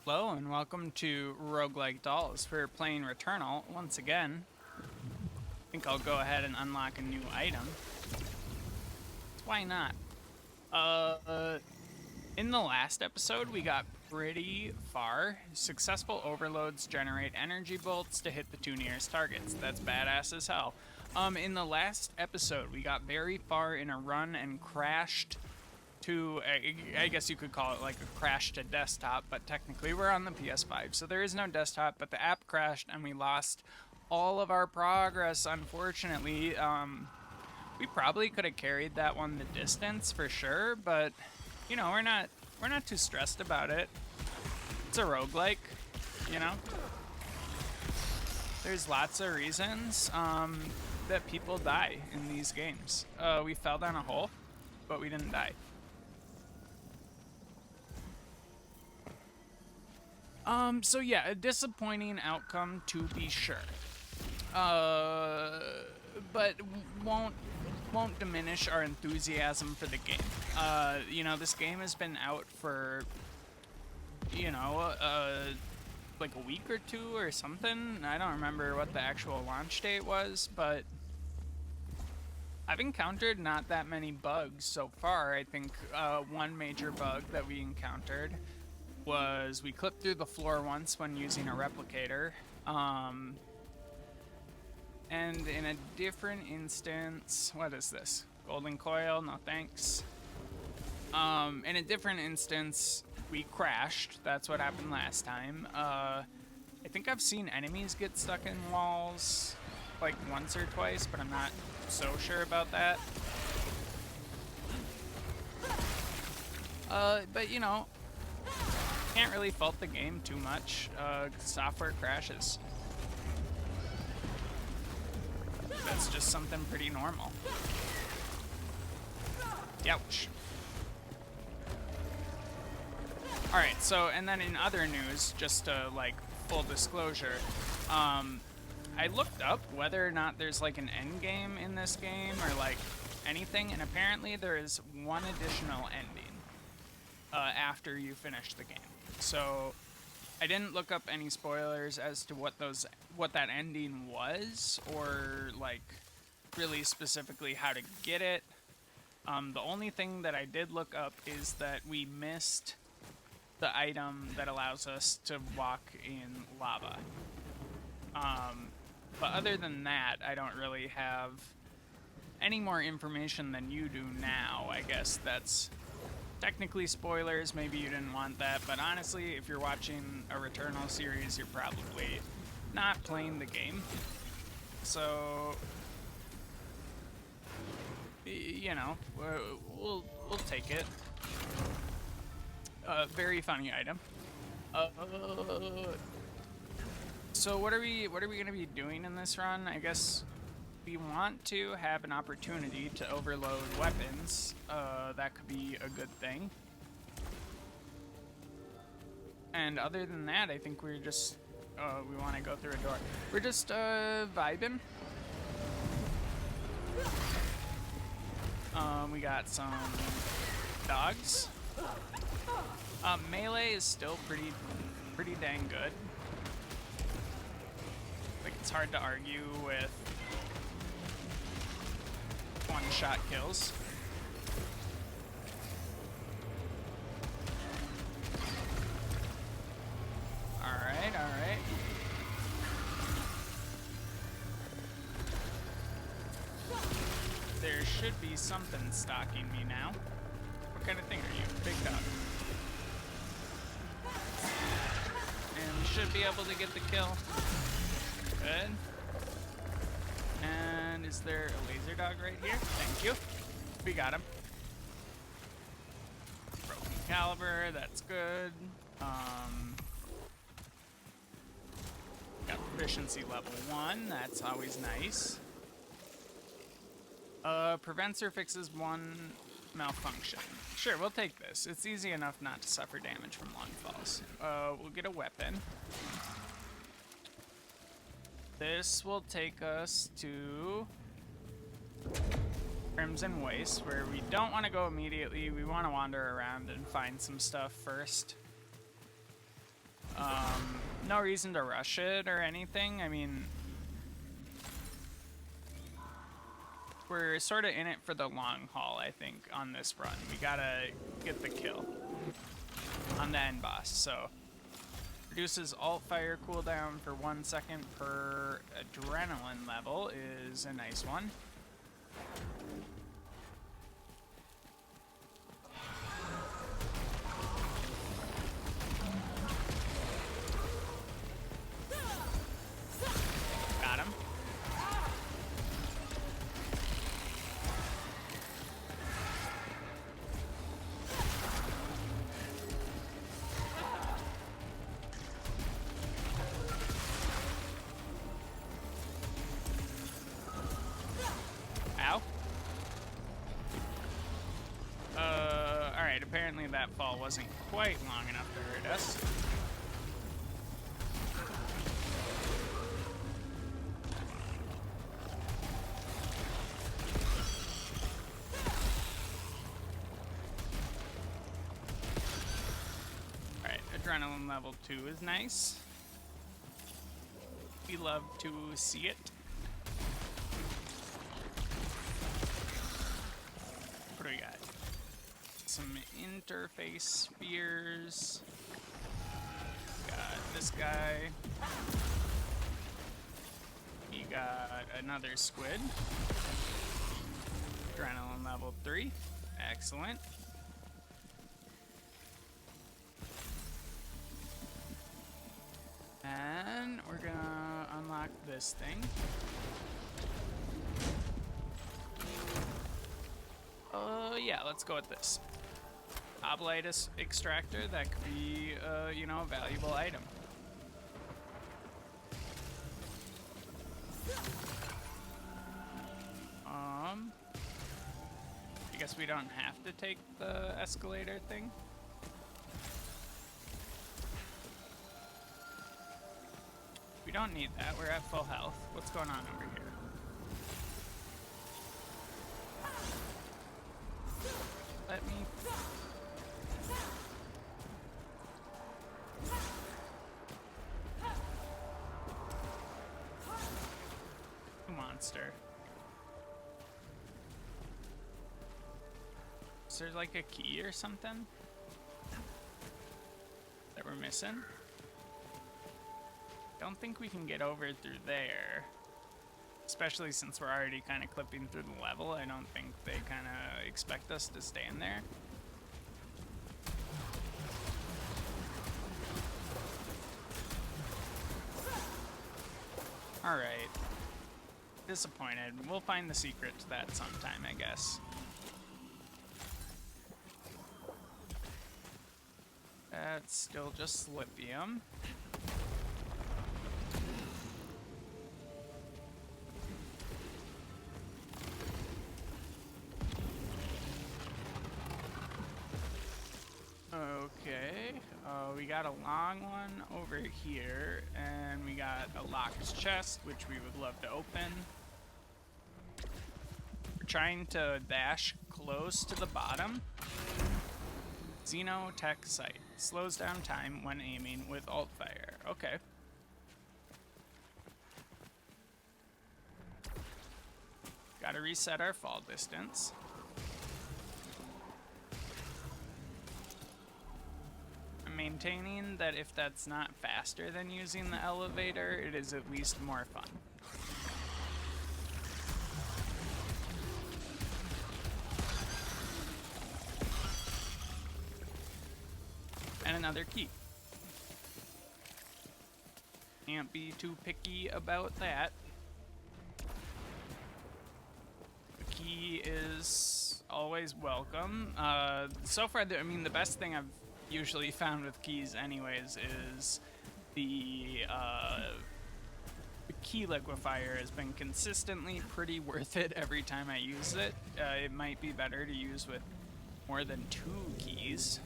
Hello and welcome to Roguelike Dolls. We're playing Returnal once again. I think I'll go ahead and unlock a new item. Why not? In the last episode, we got pretty far. Successful overloads generate energy bolts to hit the two nearest targets. That's badass as hell. In the last episode, we got very far in a run and crashed to, I guess you could call it like a crash to desktop, but technically we're on the PS5, so there is no desktop, but the app crashed and we lost all of our progress, unfortunately. We probably could have carried that one the distance for sure, but you know, we're not too stressed about it. It's a roguelike, you know? There's lots of reasons that people die in these games. We fell down a hole, but we didn't die. So yeah, a disappointing outcome to be sure. But won't diminish our enthusiasm for the game. You know, this game has been out for, you know, like a week or two or something. I don't remember what the actual launch date was, but I've encountered not that many bugs so far. I think one major bug that we encountered was we clipped through the floor once when using a replicator. And in a different instance, what is this? Golden coil, no thanks. In a different instance, we crashed. That's what happened last time. I think I've seen enemies get stuck in walls like once or twice, but I'm not so sure about that. But you know, can't really fault the game too much. Software crashes. That's just something pretty normal. Ouch. Alright, so, and then in other news, just like full disclosure, I looked up whether or not there's like an end game in this game or like anything, and apparently there is one additional ending after you finish the game. So I didn't look up any spoilers as to what that ending was, or like really specifically how to get it. The only thing that I did look up is that we missed the item that allows us to walk in lava. But other than that, I don't really have any more information than you do now. I guess that's technically spoilers, maybe you didn't want that, but honestly, if you're watching a Returnal series, you're probably not playing the game. So, you know, we'll take it. Very funny item. So what are we gonna be doing in this run? I guess we want to have an opportunity to overload weapons. That could be a good thing. And other than that, I think we're just, we want to go through a door. We're just, vibing. We got some dogs. Melee is still pretty dang good. Like, it's hard to argue with one-shot kills. Alright. There should be something stalking me now. What kind of thing are you? Big dog. And we should be able to get the kill. Good. And is there a laser dog right here? Thank you. We got him. Broken caliber, that's good. Got proficiency level 1, that's always nice. Prevents or fixes one malfunction. Sure, we'll take this. It's easy enough not to suffer damage from long falls. We'll get a weapon. This will take us to Crimson Waste, where we don't want to go immediately. We want to wander around and find some stuff first. No reason to rush it or anything. I mean, we're sort of in it for the long haul, I think, on this run. We gotta get the kill on the end boss. So, reduces alt fire cooldown for 1 second per adrenaline level is a nice one. Got him. Ow. Alright, apparently that fall wasn't quite long enough to hurt us. Alright, adrenaline level 2 is nice. We love to see it. What do we got? Some interface spheres. Got this guy. We got another squid. Adrenaline level 3. Excellent. And we're gonna unlock this thing. Yeah, let's go with this. Oblitus extractor, that could be, you know, a valuable item. I guess we don't have to take the escalator thing. We don't need that, we're at full health. What's going on over here? Let me... Monster. Is there like a key or something that we're missing? Don't think we can get over through there. Especially since we're already kind of clipping through the level. I don't think they kind of expect us to stay in there. Alright. Disappointed. We'll find the secret to that sometime, I guess. That's still just lithium. Okay, we got a long one over here, and we got a locked chest, which we would love to open. We're trying to dash close to the bottom. Xenotech Sight. Slows down time when aiming with alt fire. Okay. Gotta reset our fall distance. I'm maintaining that if that's not faster than using the elevator, it is at least more fun. And another key. Can't be too picky about that. The key is always welcome. So far, I mean, the best thing I've usually found with keys anyways is the key liquefier has been consistently pretty worth it every time I use it. It might be better to use with more than 2 keys,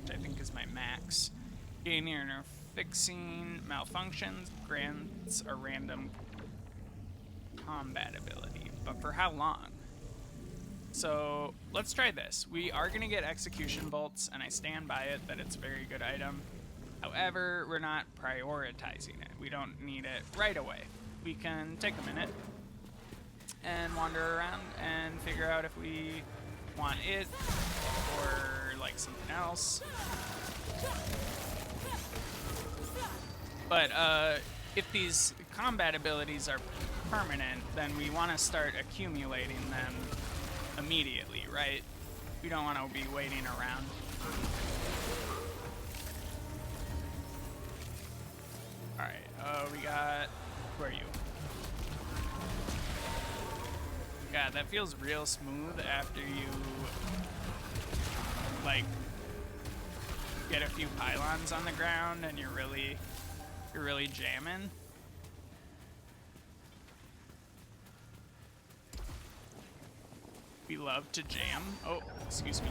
which I think is my max. Gaining or fixing malfunctions grants a random combat ability, but for how long? So let's try this. We are gonna get execution bolts, and I stand by it that it's a very good item. However, we're not prioritizing it. We don't need it right away. We can take a minute and wander around and figure out if we want it or like something else. But if these combat abilities are permanent, then we want to start accumulating them immediately, right? We don't want to be waiting around. Alright, we got... Where are you? God, that feels real smooth after you, like, get a few pylons on the ground and you're really jamming. We love to jam. Oh, excuse me.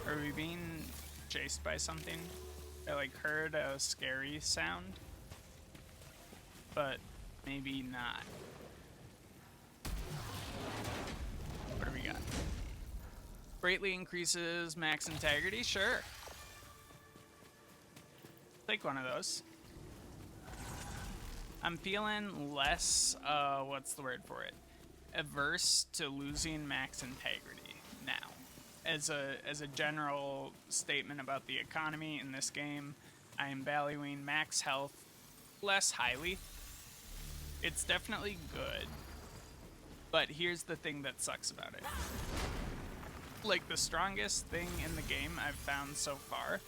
Are we being chased by something? I like heard a scary sound, but maybe not. What do we got? Greatly increases max integrity, sure. Take one of those. I'm feeling less, what's the word for it? Averse to losing max integrity now. As a general statement about the economy in this game, I am valuing max health less highly. It's definitely good, but here's the thing that sucks about it. Like, the strongest thing in the game I've found so far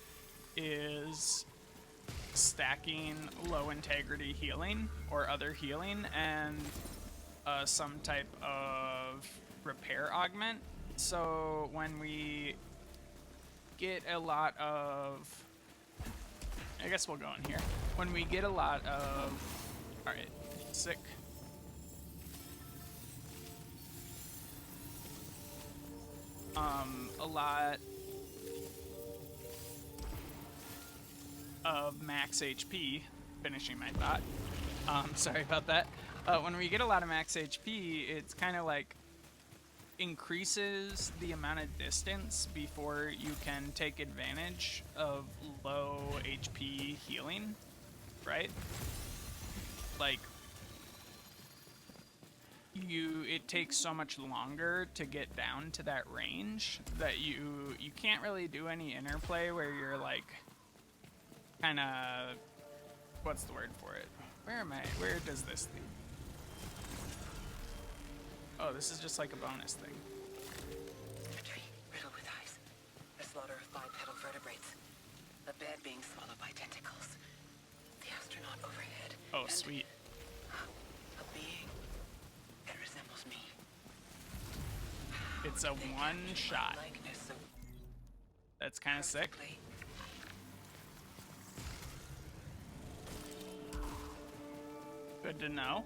is stacking low integrity healing or other healing and some type of repair augment. So when we get a lot of, I guess we'll go in here. When we get a lot of, all right, sick. A lot of max HP, finishing my thought. Sorry about that. When we get a lot of max HP, it's kind of like increases the amount of distance before you can take advantage of low HP healing, right? Like, it takes so much longer to get down to that range that you can't really do any interplay where you're like kind of, what's the word for it? Where does this thing? Oh, this is just like a bonus thing. A tree riddled with eyes. A slaughter of bipedal vertebrates. A bed being swallowed by tentacles. The astronaut overhead. Oh, sweet. A being that resembles me. It's a one shot. That's kind of sick. Good to know.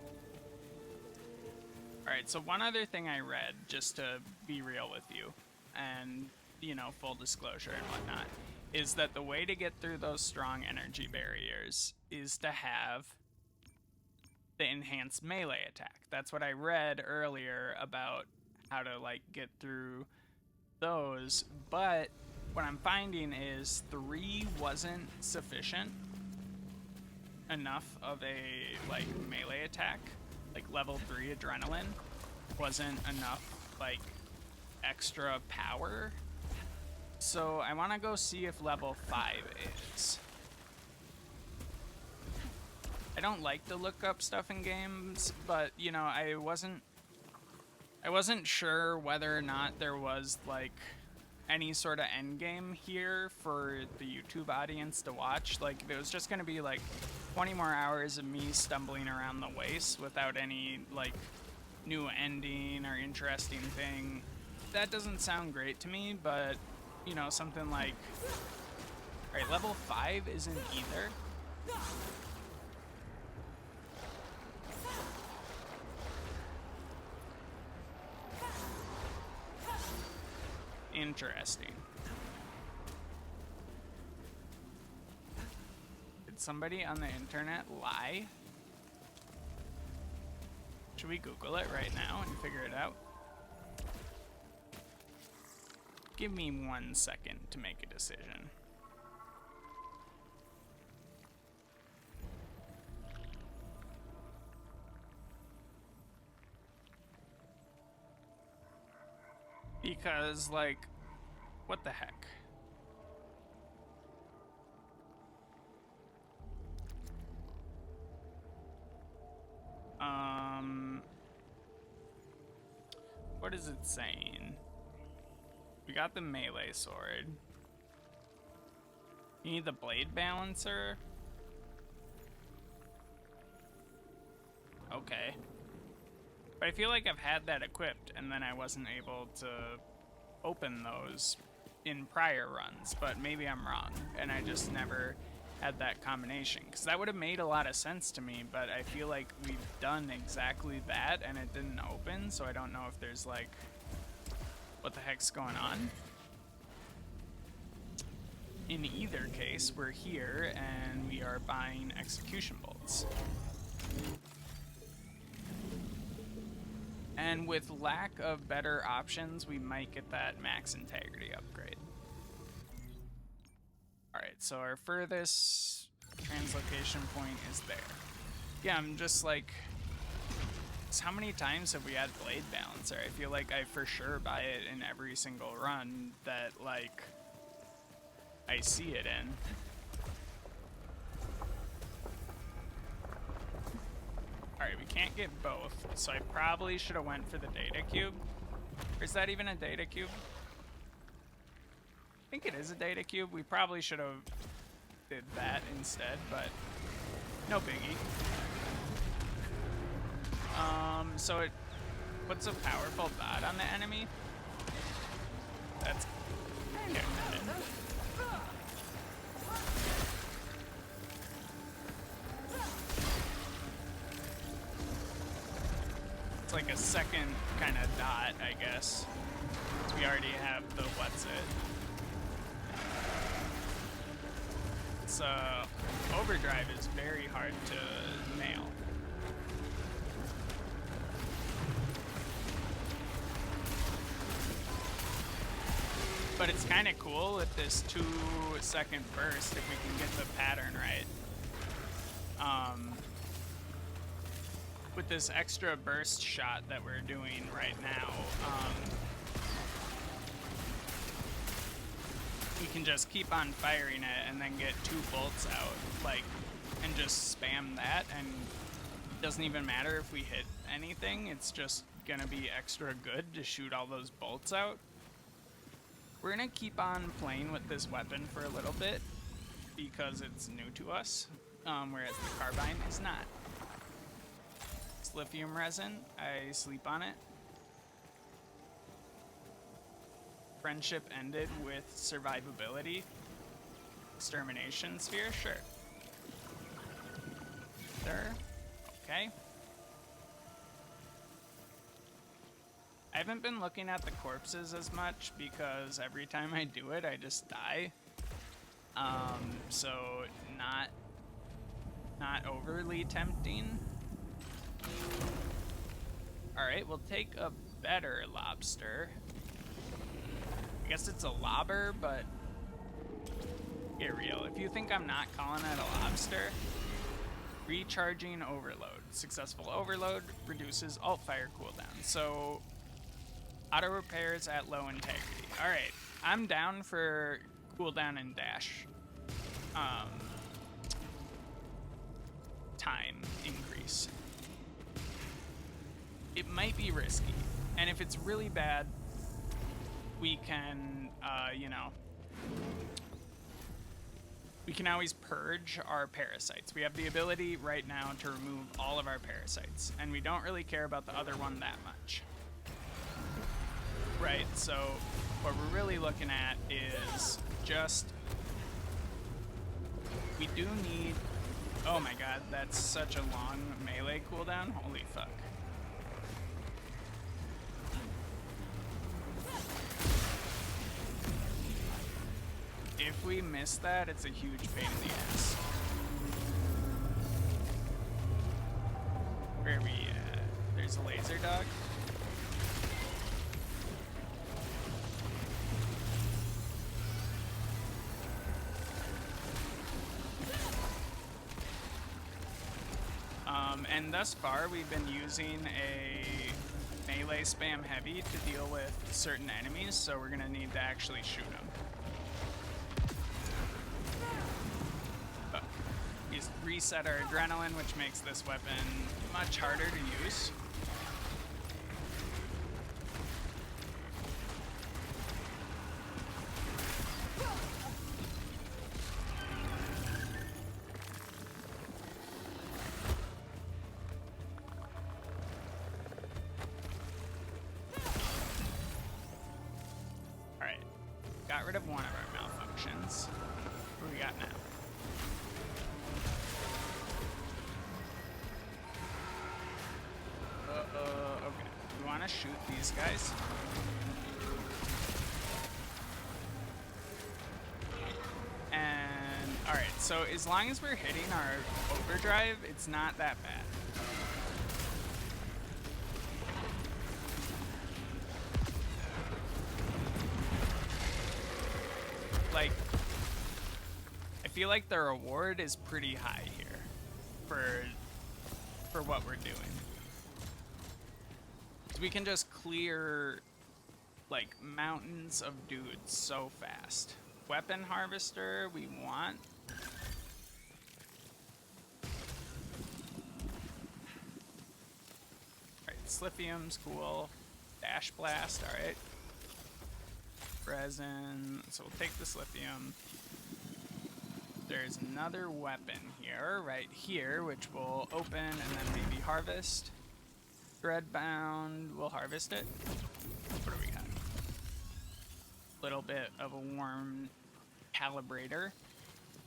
Alright, so one other thing I read, just to be real with you, and, you know, full disclosure and whatnot, is that the way to get through those strong energy barriers is to have the enhanced melee attack. That's what I read earlier about how to, like, get through those, but what I'm finding is 3 wasn't sufficient enough of a, like, melee attack. Like, level 3 adrenaline wasn't enough, like, extra power. So I want to go see if level 5 is. I don't like to look up stuff in games, but, you know, I wasn't sure whether or not there was, like, any sort of end game here for the YouTube audience to watch. Like, if it was just going to be, like, 20 more hours of me stumbling around the waste without any, like, new ending or interesting thing, that doesn't sound great to me, but, you know, something like, alright, level 5 isn't either. Interesting. Did somebody on the internet lie? Should we Google it right now and figure it out? Give me 1 second to make a decision. Because, like, what the heck? What is it saying? We got the melee sword. You need the blade balancer? Okay. But I feel like I've had that equipped and then I wasn't able to open those in prior runs, but maybe I'm wrong and I just never had that combination, because that would have made a lot of sense to me, but I feel like we've done exactly that and it didn't open, so I don't know if there's like, what the heck's going on? In either case, we're here and we are buying execution bolts. And with lack of better options, we might get that max integrity upgrade. Alright, so our furthest translocation point is there. Yeah, I'm just like, how many times have we had Blade Balancer? I feel like I for sure buy it in every single run that, like, I see it in. Alright, we can't get both, so I probably should have went for the data cube. Or is that even a data cube? I think it is a data cube. We probably should have did that instead, but no biggie. So it puts a powerful dot on the enemy. That's kind of good. It's like a second kind of dot, I guess. We already have the what's it. It's overdrive is very hard to nail. But it's kind of cool with this 2-second burst if we can get the pattern right. With this extra burst shot that we're doing right now, we can just keep on firing it and then get 2 bolts out, like, and just spam that, and it doesn't even matter if we hit anything, it's just gonna be extra good to shoot all those bolts out. We're gonna keep on playing with this weapon for a little bit because it's new to us, whereas the carbine is not. It's lithium resin, I sleep on it. Friendship ended with survivability. Extermination sphere, sure. There, okay. I haven't been looking at the corpses as much because every time I do it, I just die. So not overly tempting. All right, we'll take a better lobster. I guess it's a lobber, but get real. If you think I'm not calling it a lobster, recharging overload. Successful overload reduces alt fire cooldown. So auto repairs at low integrity. All right, I'm down for cooldown and dash time increase. It might be risky, and if it's really bad, we can, you know, we can always purge our parasites. We have the ability right now to remove all of our parasites, and we don't really care about the other one that much. Right, so what we're really looking at is just, we do need, oh my god, that's such a long melee cooldown, holy fuck. If we miss that, it's a huge pain in the ass. Where are we at? There's a laser dog. And thus far, we've been using a melee spam heavy to deal with certain enemies, so we're gonna need to actually shoot them. We reset our adrenaline, which makes this weapon much harder to use. Alright, got rid of one of our malfunctions. What do we got now? Okay. We want to shoot these guys. And, alright, so as long as we're hitting our overdrive, it's not that bad. Like, I feel like the reward is pretty high here for what we're doing. We can just clear like mountains of dudes so fast. Weapon harvester we want. Alright, Slithium's cool. Dash blast, alright. Resin, so we'll take this lithium. There's another weapon here, right here, which we'll open and then maybe harvest. Threadbound, we'll harvest it. What do we got? Little bit of a warm calibrator.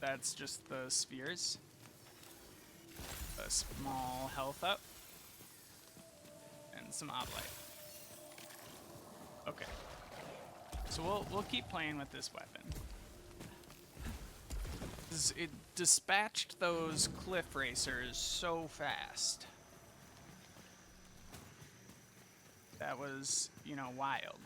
That's just the spheres. A small health up. And some oblite. Okay. So we'll keep playing with this weapon. It dispatched those cliff racers so fast. That was, you know, wild.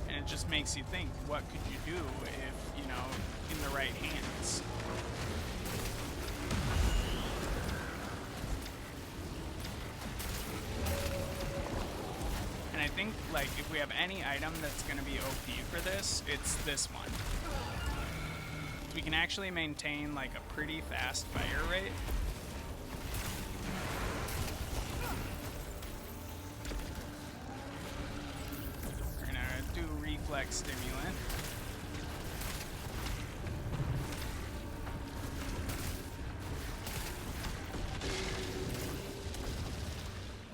And it just makes you think, what could you do if, you know, in the right hands? And I think, like, if we have any item that's going to be OP for this, it's this one. We can actually maintain, like, a pretty fast fire rate. We're going to do reflex stimulant.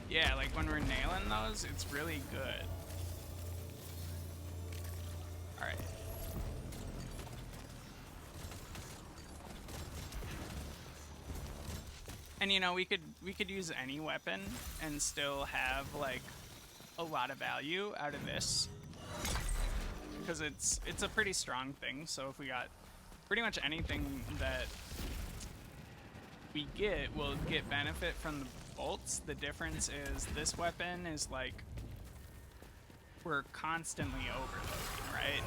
Yeah, like when we're nailing those, it's really good. Alright. And you know, we could use any weapon and still have like a lot of value out of this. Because it's a pretty strong thing, so if we got pretty much anything that we get, we'll get benefit from the bolts. The difference is this weapon is like we're constantly overloading, right?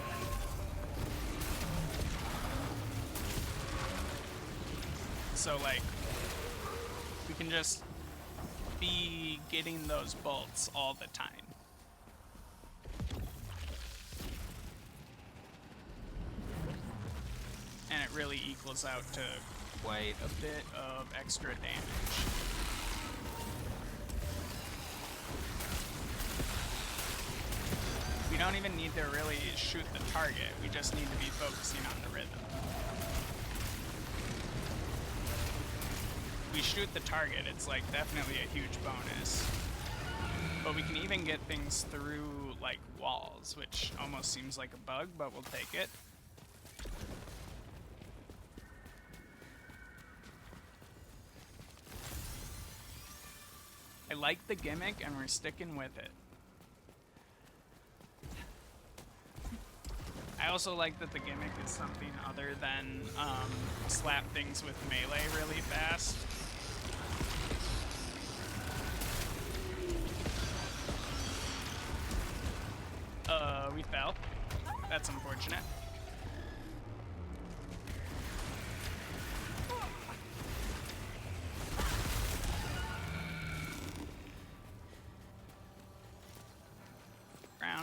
So like we can just be getting those bolts all the time. And it really equals out to quite a bit of extra damage. We don't even need to really shoot the target, we just need to be focusing on the rhythm. If we shoot the target, it's like definitely a huge bonus. But we can even get things through like walls, which almost seems like a bug, but we'll take it. I like the gimmick and we're sticking with it. I also like that the gimmick is something other than slap things with melee really fast. We fell. That's unfortunate.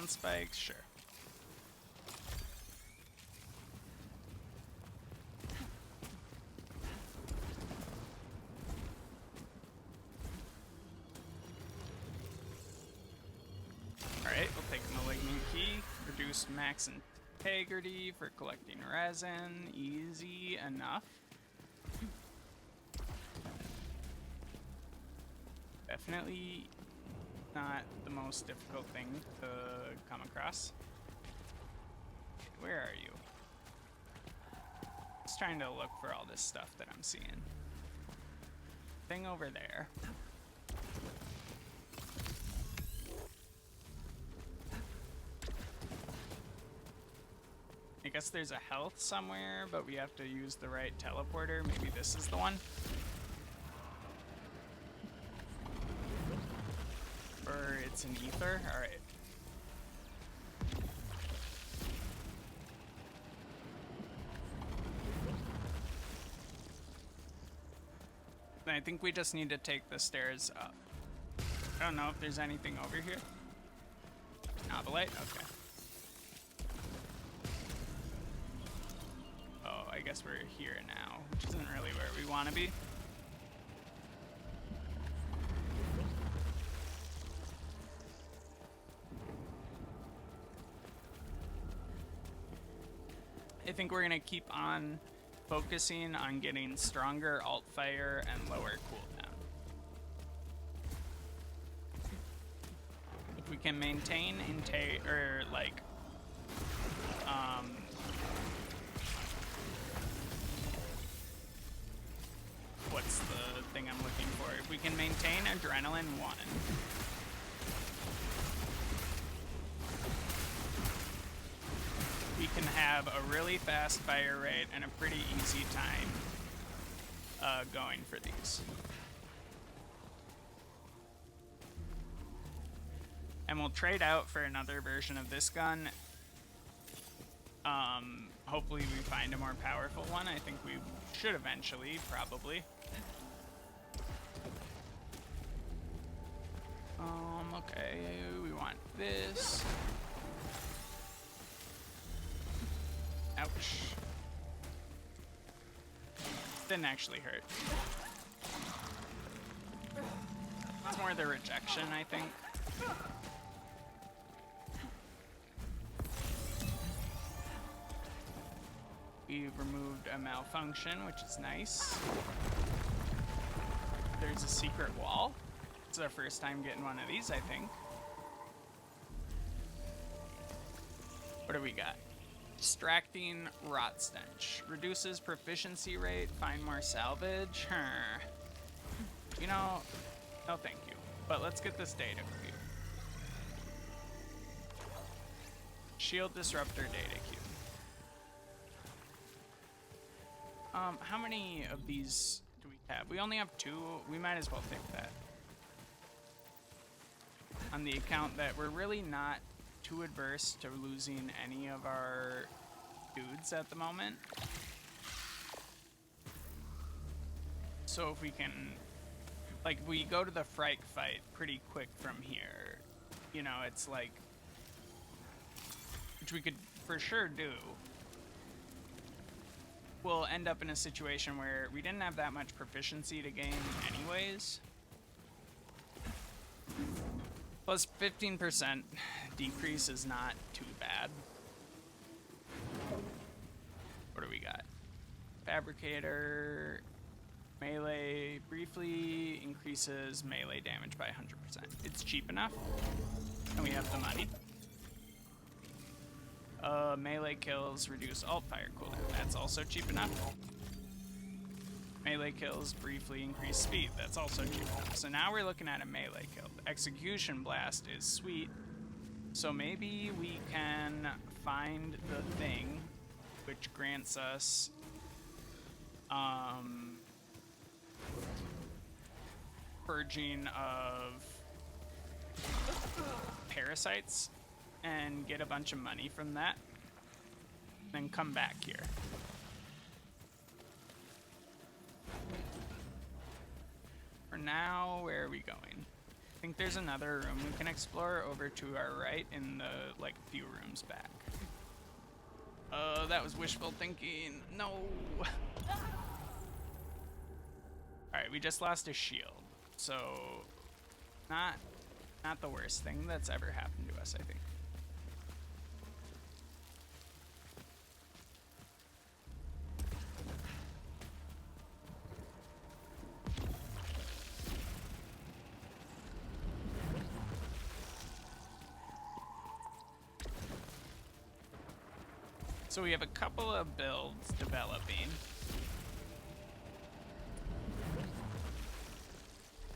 sound spikes? Sure. Alright, we'll take a malignant key. Reduced max integrity for collecting resin. Easy enough. Definitely not the most difficult thing to come across. Where are you? Just trying to look for all this stuff that I'm seeing. Thing over there. I guess there's a health somewhere, but we have to use the right teleporter. Maybe this is the one. Or it's an ether? Alright. I think we just need to take the stairs up. I don't know if there's anything over here. Novelite? Okay. Oh, I guess we're here now, which isn't really where we want to be. I think we're gonna keep on focusing on getting stronger alt fire and lower cooldown. If we can maintain what's the thing I'm looking for? If we can maintain adrenaline 1, we can have a really fast fire rate and a pretty easy time going for these. And we'll trade out for another version of this gun. Hopefully we find a more powerful one. I think we should eventually, probably. Okay, we want this. Ouch. Didn't actually hurt. It's more the rejection, I think. We've removed a malfunction, which is nice. There's a secret wall. It's our first time getting one of these, I think. What do we got? Distracting rot stench. Reduces proficiency rate. Find more salvage. You know, no thank you. But let's get this data cube. Shield disruptor data cube. How many of these do we have? We only have 2. We might as well take that. On the account that we're really not too adverse to losing any of our dudes at the moment. So if we can, like, we go to the Frike fight pretty quick from here. You know, it's like, which we could for sure do. We'll end up in a situation where we didn't have that much proficiency to gain anyways. Plus 15% decrease is not too bad. What do we got? Fabricator, melee briefly increases melee damage by 100%. It's cheap enough, and we have the money. Melee kills reduce alt fire cooldown. That's also cheap enough. Melee kills briefly increase speed. That's also cheap enough. So now we're looking at a melee kill. Execution blast is sweet. So maybe we can find the thing which grants us purging of parasites and get a bunch of money from that. Then come back here. For now, where are we going? think there's another room we can explore over to our right in the, like, few rooms back. That was wishful thinking. No! Alright, we just lost a shield. So, not the worst thing that's ever happened to us, I think. So we have a couple of builds developing.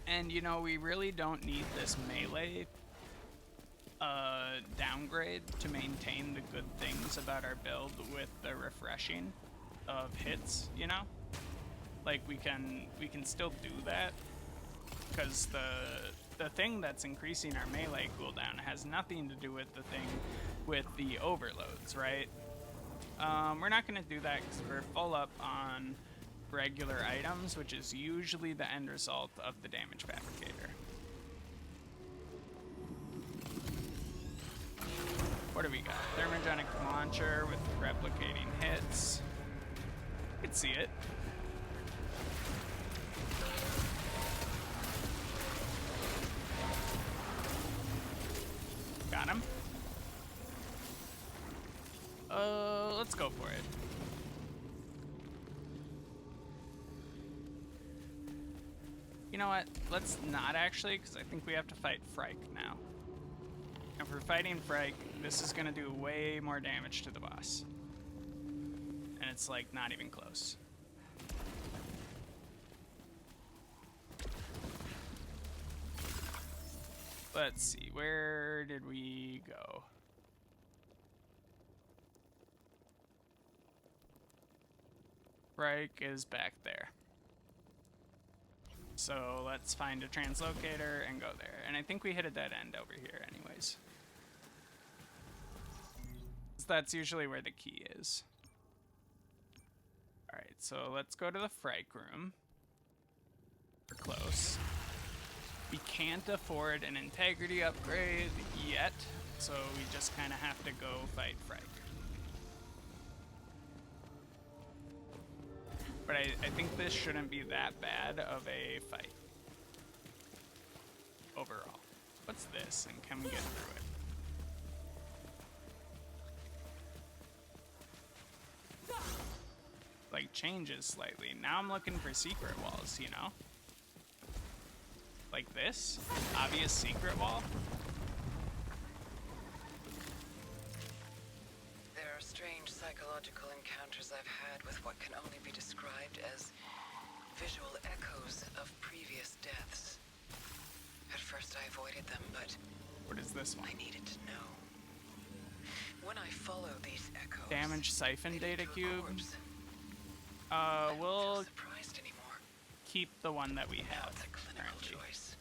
And, you know, we really don't need this melee downgrade to maintain the good things about our build with the refreshing of hits, you know? Like, we can still do that, because the thing that's increasing our melee cooldown has nothing to do with the thing with the overloads, right? We're not going to do that because we're full up on regular items, which is usually the end result of the damage fabricator. What do we got? Thermogenic launcher with replicating hits. You can see it. Got him. Let's go for it. You know what? Let's not actually, because I think we have to fight Frike now. If we're fighting Frike, this is going to do way more damage to the boss. And it's like not even close. Let's see, where did we go? Frike is back there. So let's find a translocator and go there. And I think we hit a dead end over here anyways. So that's usually where the key is. Alright, so let's go to the Frike room. We're close. We can't afford an integrity upgrade yet, so we just kind of have to go fight Frike. But I think this shouldn't be that bad of a fight. Overall. What's this, and can we get through it? Like, changes slightly. Now I'm looking for secret walls, you know? Like this? Obvious secret wall? There are strange psychological encounters I've had with what can only be described as visual echoes of previous deaths. At first I avoided them, but What is this one? I needed to know. When I follow these echoes, Damage siphon they lead data to a cube. corpse. I don't We'll feel surprised anymore. keep the one that we Now have it's a clinical currently. choice.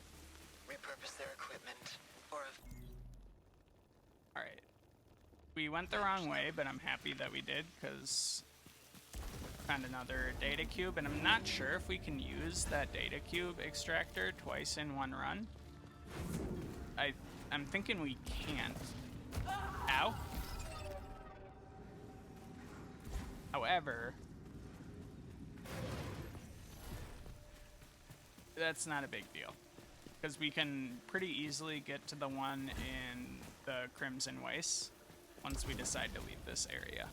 Repurpose their equipment, or if Alright. We went the wrong way, but I'm happy that we did, because found another data cube, and I'm not sure if we can use that data cube extractor twice in one run. I'm thinking we can't. Ow. However, that's not a big deal, because we can pretty easily get to the one in the Crimson Wastes once we decide to leave this area.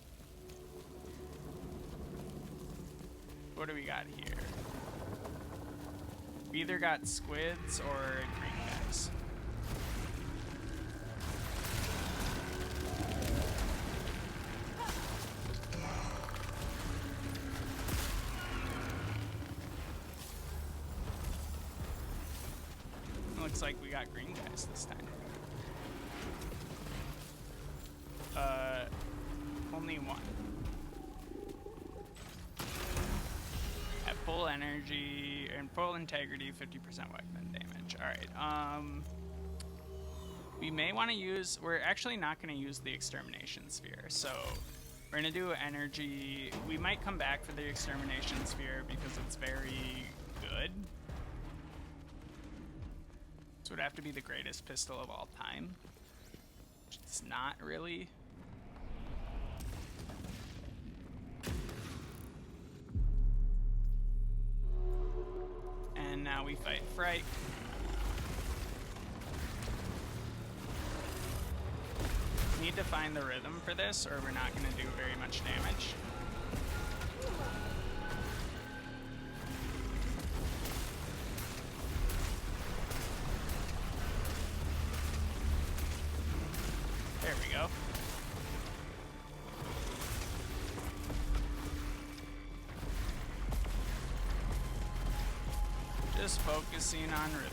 What do we got here? We either got squids or green guys. Looks like we got green guys this time. Only one. At full energy and full integrity, 50% weapon damage. Alright, we may want to use, we're actually not going to use the extermination sphere, so we're going to do energy. We might come back for the extermination sphere because it's very good. So would have to be the greatest pistol of all time. It's not really. And now we fight Fright. Need to find the rhythm for this, or we're not going to do very much damage. There we go. Just focusing on rhythm.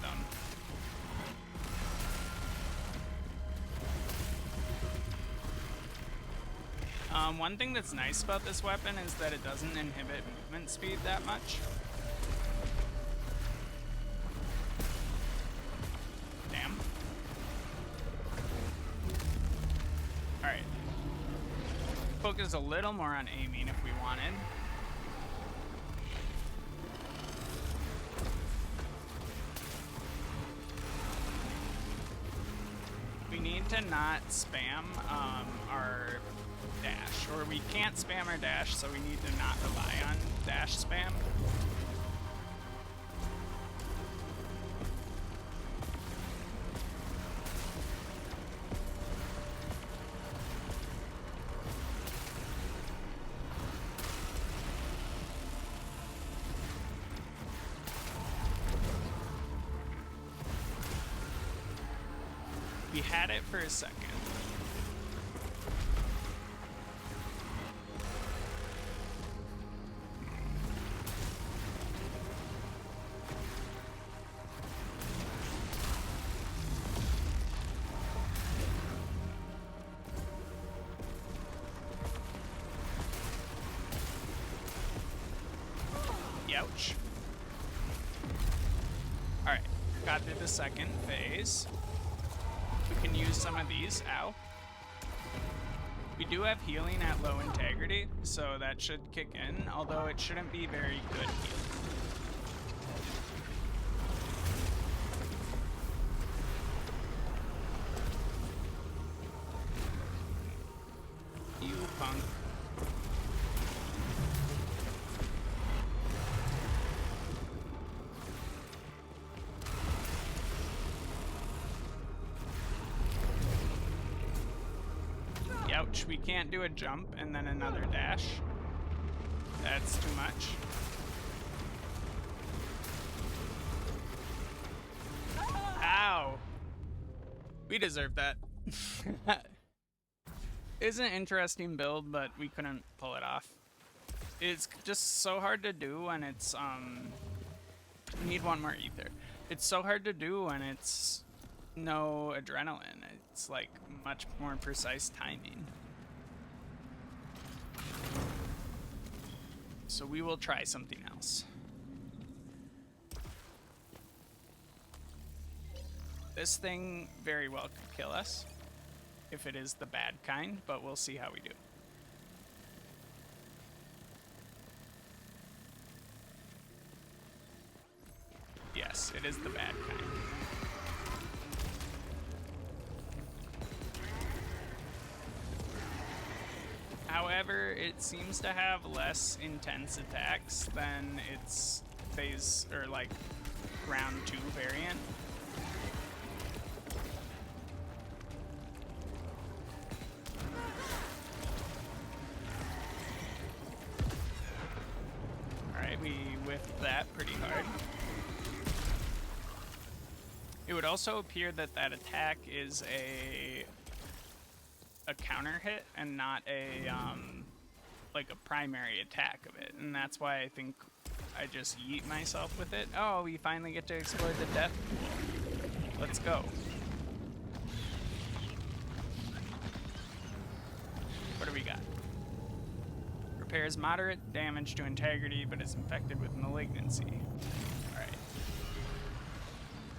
One thing that's nice about this weapon is that it doesn't inhibit movement speed that much. Damn. Alright. Focus a little more on aiming if we wanted. We need to not spam our dash, or we can't spam our dash, so we need to not rely on dash spam. We had it for a second. Ouch. Alright, got through the second phase. We can use some of these. Ow. We do have healing at low integrity, so that should kick in, although it shouldn't be very good healing. You punk. Ouch, we can't do a jump and then another dash. That's too much. Ow! We deserve that. It's an interesting build, but we couldn't pull it off. It's just so hard to do when it's, need one more ether. It's so hard to do when it's no adrenaline. It's like much more precise timing. So we will try something else. This thing very well could kill us if it is the bad kind, but we'll see how we do. Yes, it is the bad kind. However, it seems to have less intense attacks than its phase, or like round 2 variant. Alright, we whiffed that pretty hard. It would also appear that that attack is a counter hit and not a like a primary attack of it, and that's why I think I just yeet myself with it. Oh, we finally get to explore the death pool. Let's go. What do we got? Repairs moderate damage to integrity, but is infected with malignancy. Alright.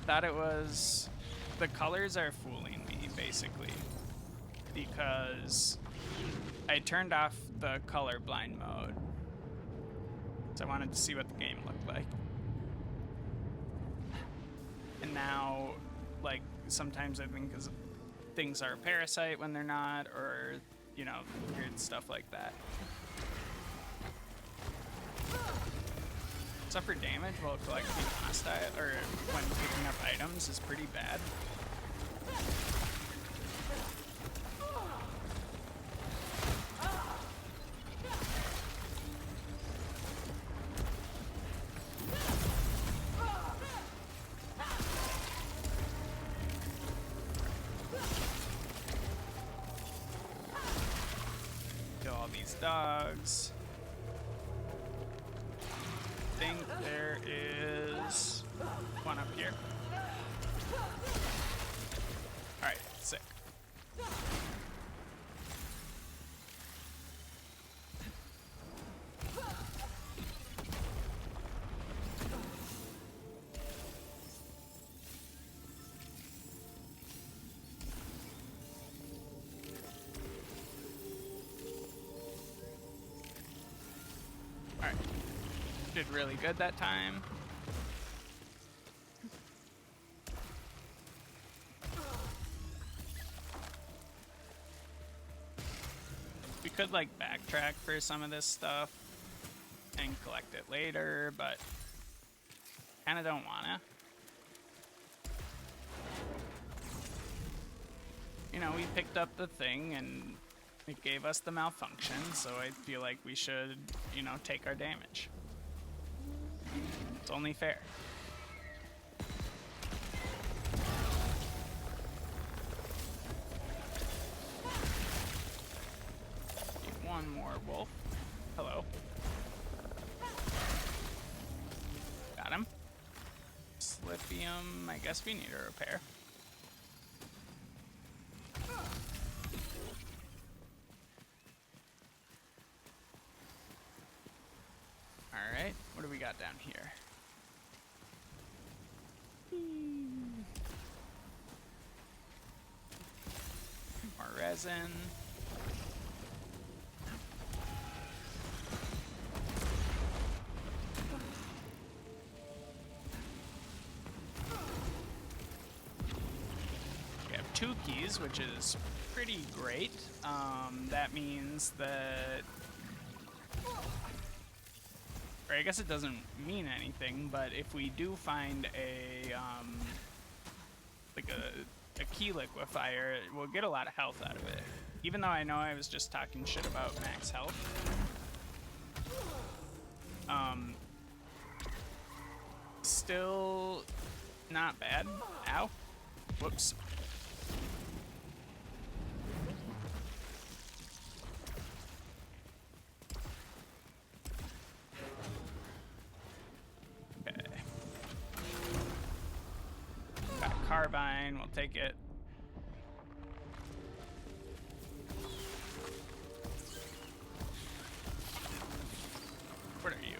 Thought it was... The colors are fooling me, basically. Because I turned off the colorblind mode. So I wanted to see what the game looked like. And now like sometimes I think things are a parasite when they're not, or you know, weird stuff like that. Suffer damage while collecting hostile, or when picking up items is pretty bad. Kill all these dogs. I think there is one up here. Alright, sick. Alright. Did really good that time. We could like backtrack for some of this stuff and collect it later, but kind of don't wanna. You know, we picked up the thing and it gave us the malfunction, so I feel like we should, you know, take our damage. It's only fair. One more wolf. Hello. Got him. Slippium. I guess we need a repair. Alright, what do we got down here? More resin. We have 2 keys, which is pretty great. That means that... Or I guess it doesn't mean anything, but if we do find a like a key liquefier, we'll get a lot of health out of it. Even though I know I was just talking shit about max health. Still not bad. Ow. Whoops. Carbine, we'll take it. What are you?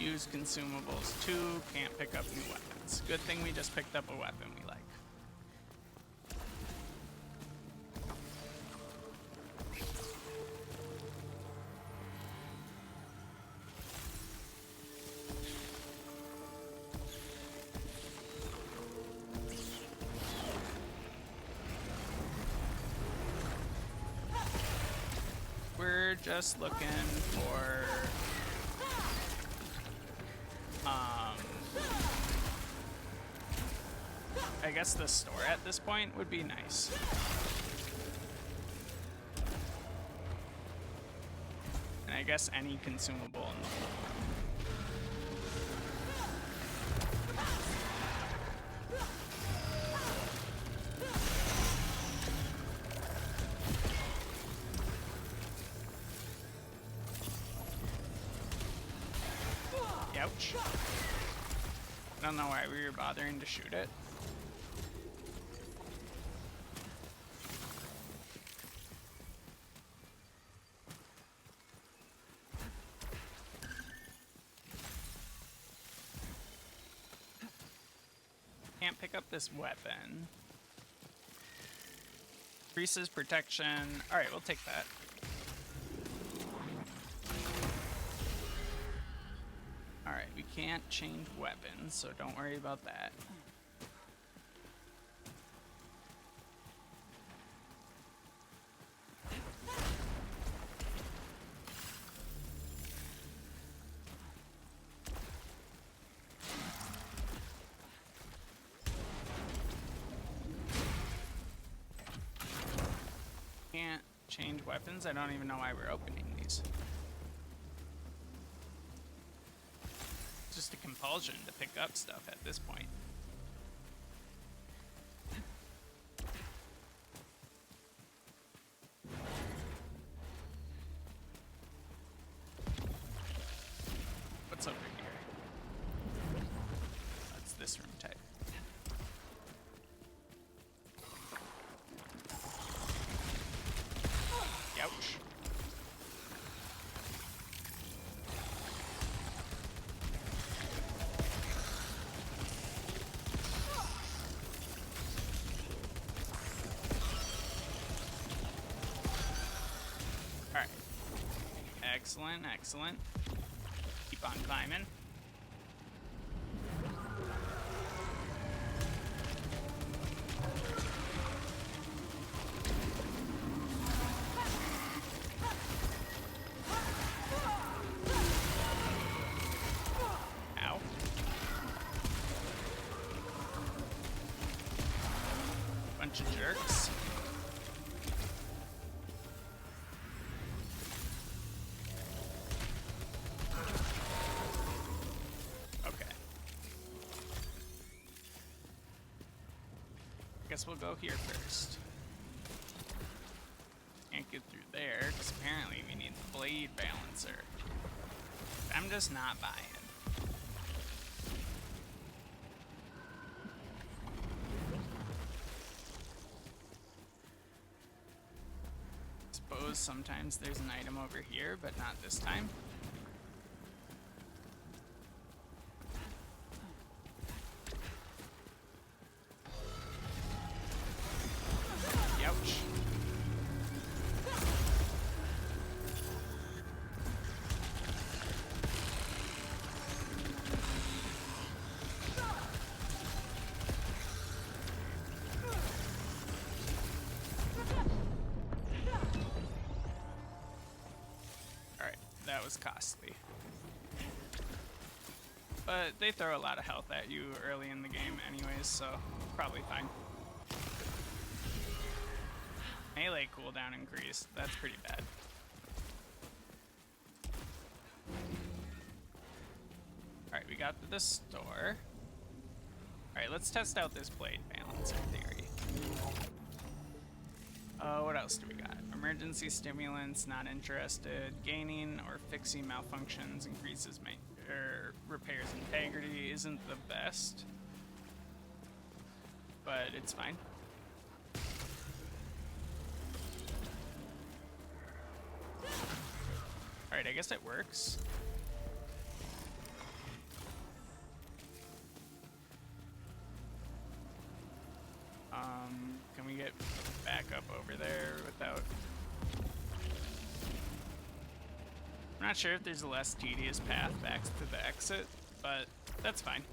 Use consumables 2, can't pick up new weapons. Good thing we just picked up a weapon we like. We're just looking for I guess the store at this point would be nice. And I guess any consumable in the world. Ouch. I don't know why we were bothering to shoot it. Can't pick up this weapon. Increases protection. Alright, we'll take that. Alright, we can't change weapons, so don't worry about that. Can't change weapons. I don't even know why we're opening these. It's just a compulsion to pick up stuff at this point. What's over here? That's this room type. Ouch. Alright. Excellent, excellent. Keep on climbing. Ow. Bunch of jerks. Okay. Guess we'll go here first. Can't get through there, because apparently we need the blade balancer. I'm just not buying. Suppose sometimes there's an item over here, but not this time. Ouch. Alright, that was costly. But they throw a lot of health at you early in the game anyways, so probably fine. Melee cooldown increased. That's pretty bad. Alright, we got to the store. Alright, let's test out this blade balancer theory. What else do we got? Emergency stimulants, not interested. Gaining or fixing malfunctions increases repairs integrity. Isn't the best, but it's fine. Alright, I guess it works. Can we get back up over there without... I'm not sure if there's a less tedious path back to the exit, but that's fine.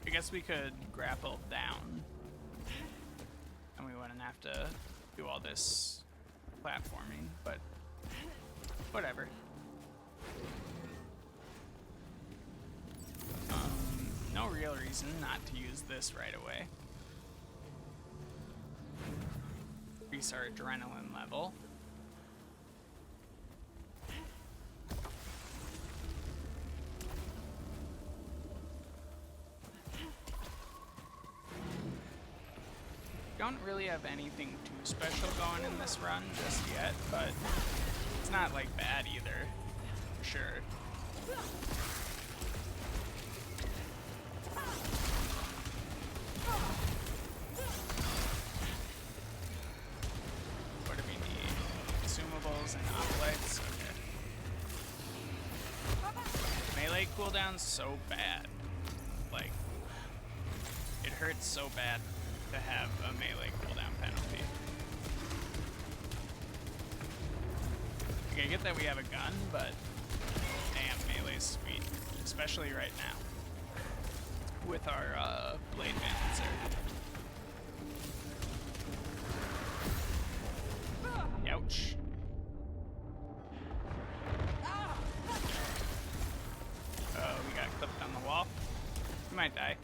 I guess we could grapple down, and we wouldn't have to do all this platforming, but whatever. No real reason not to use this right away. Increase our adrenaline level. Don't really have anything too special going in this run just yet, but it's not like bad either, for sure. What do we need? Consumables and oblites. Okay. Melee cooldown's so bad. Like, it hurts so bad to have a melee cooldown penalty. Like, I get that we have a gun, but damn, melee's sweet. Especially right now. With our blade balancer. Ouch. Oh, we got clipped on the wall. We might die.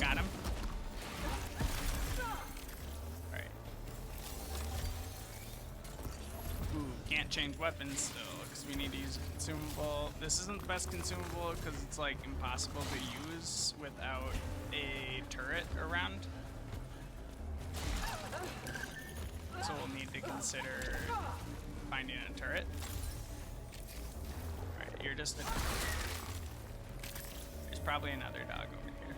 Got him. Alright. Ooh, can't change weapons still, because we need to use a consumable. This isn't the best consumable, because it's, like, impossible to use without a turret around. So we'll need to consider finding a turret. Alright, you're just a... There's probably another dog over here.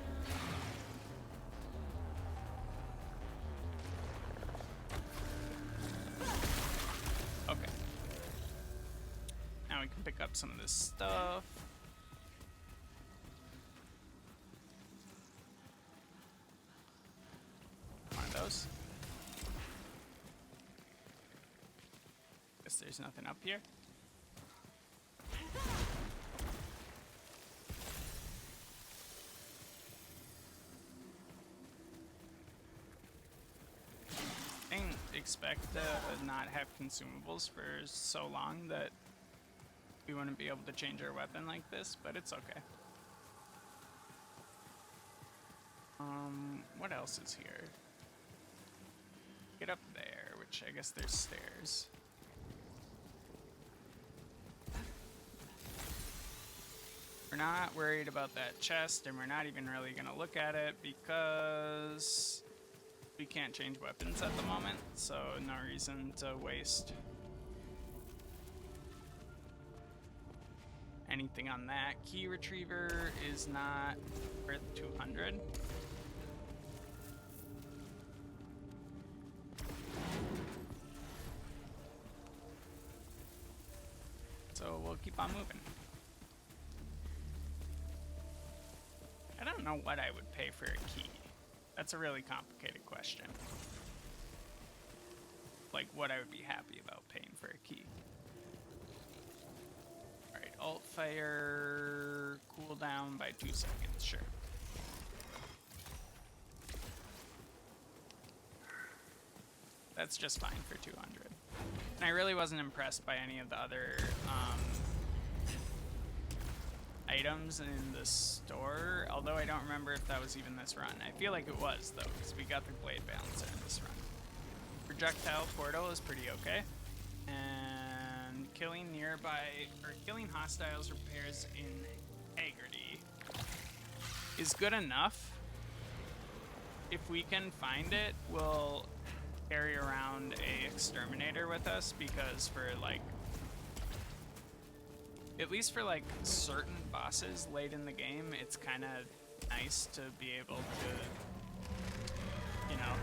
Okay. Now we can pick up some of this stuff. One of those. Guess there's nothing up here. I didn't expect to not have consumables for so long that we wouldn't be able to change our weapon like this, but it's okay. What else is here? Get up there, which I guess there's stairs. We're not worried about that chest, and we're not even really gonna look at it because we can't change weapons at the moment, so no reason to waste anything on that. Key retriever is not worth 200. So we'll keep on moving. I don't know what I would pay for a key. That's a really complicated question. Like, what I would be happy about paying for a key. Alright, alt fire, cooldown by 2 seconds, sure. That's just fine for 200. And I really wasn't impressed by any of the other items in the store, although I don't remember if that was even this run. I feel like it was, though, because we got the blade balancer in this run. Projectile portal is pretty okay. And killing killing hostiles repairs integrity is good enough. If we can find it, we'll carry around a exterminator with us, because for like, at least for like certain bosses late in the game, it's kind of nice to be able to, you know,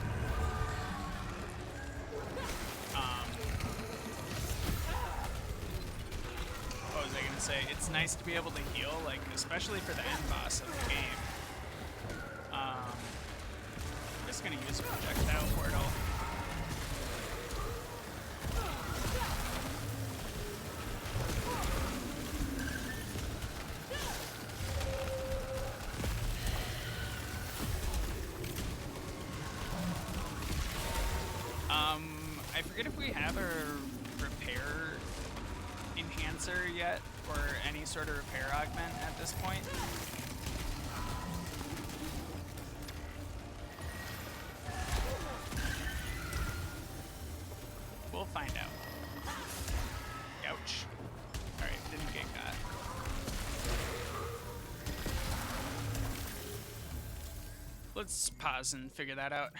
what was I gonna say? It's nice to be able to heal, like, especially for the end boss of the game. I'm just gonna use a projectile portal. I forget if we have a repair enhancer yet, or any sort of repair augment at this point. We'll find out. Ouch. Alright, didn't get got. Let's pause and figure that out.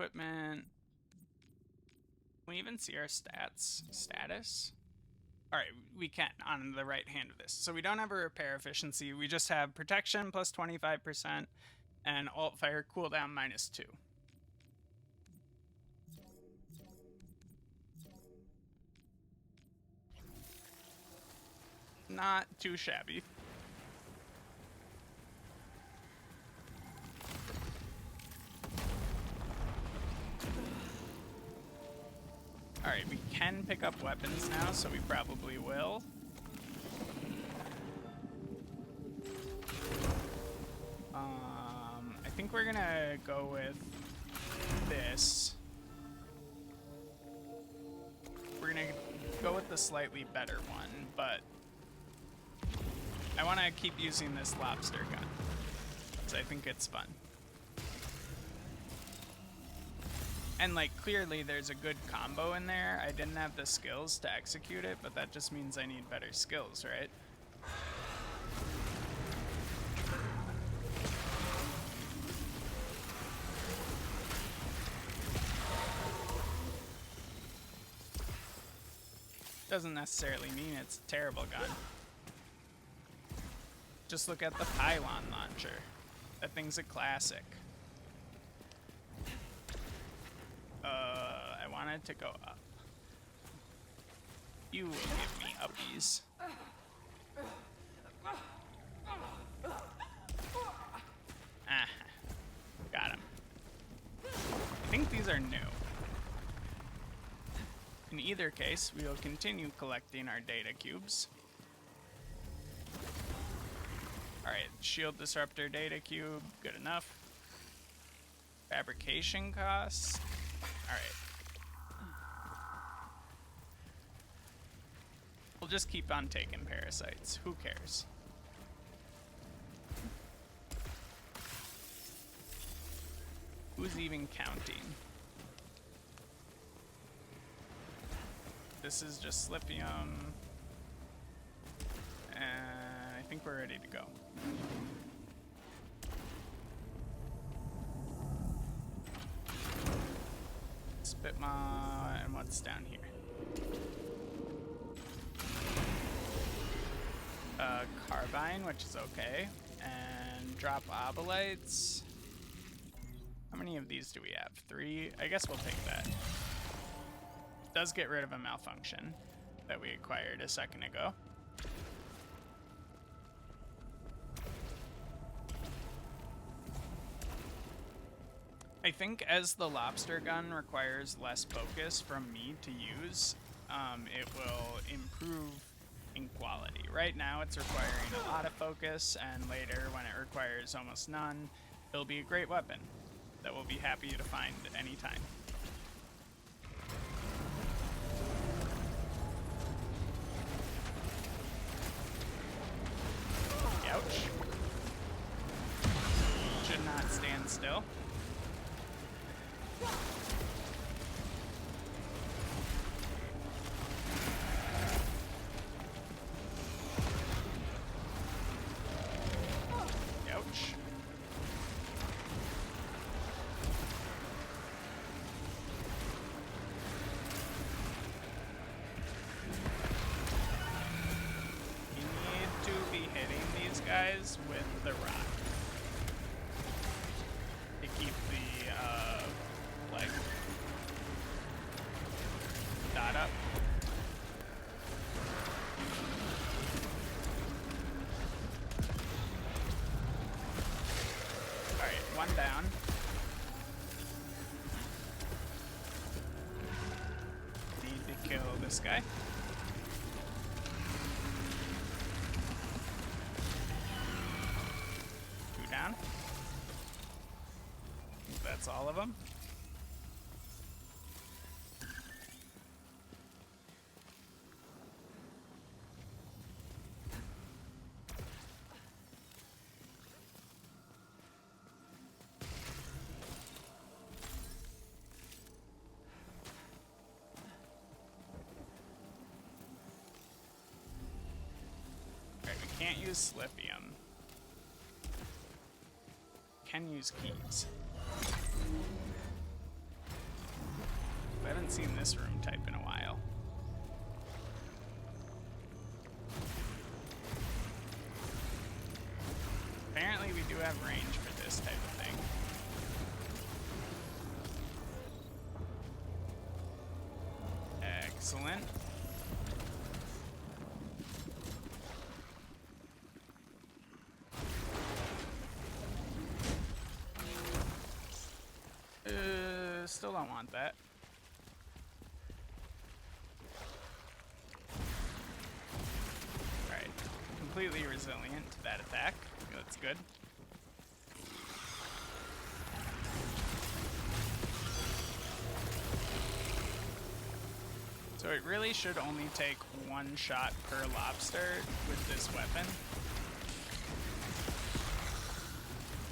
Equipment. Can we even see our status? All right, we can on the right hand of this. So we don't have a repair efficiency. We just have protection plus 25% and alt fire cooldown -2. Not too shabby. Alright, we can pick up weapons now, so we probably will. I think we're gonna go with this. We're gonna go with the slightly better one, but I want to keep using this lobster gun, because I think it's fun. And, like, clearly there's a good combo in there. I didn't have the skills to execute it, but that just means I need better skills, right? Doesn't necessarily mean it's a terrible gun. Just look at the pylon launcher. That thing's a classic. I wanted to go up. You will give me uppies. Ah, got him. I think these are new. In either case, we will continue collecting our data cubes. Alright, shield disruptor data cube, good enough. Fabrication costs. Alright. We'll just keep on taking parasites. Who cares? Who's even counting? This is just Slipium. And I think we're ready to go. Spitmaw, and what's down here? Carbine, which is okay. And drop obolites. How many of these do we have? 3? I guess we'll take that. Does get rid of a malfunction that we acquired a second ago. I think as the lobster gun requires less focus from me to use, it will improve in quality. Right now it's requiring a lot of focus, and later when it requires almost none, it'll be a great weapon that we'll be happy to find anytime. Ouch. Should not stand still. Ouch. You need to be hitting these guys with the rock to keep the like dot up. Alright, one down. Need to kill this guy. Down. I think that's all of them. Alright, we can't use Slipium. Can use keys. I haven't seen this room type in a while. Excellent. Still don't want that. Alright. Completely resilient to that attack. That's good. So it really should only take one shot per lobster with this weapon.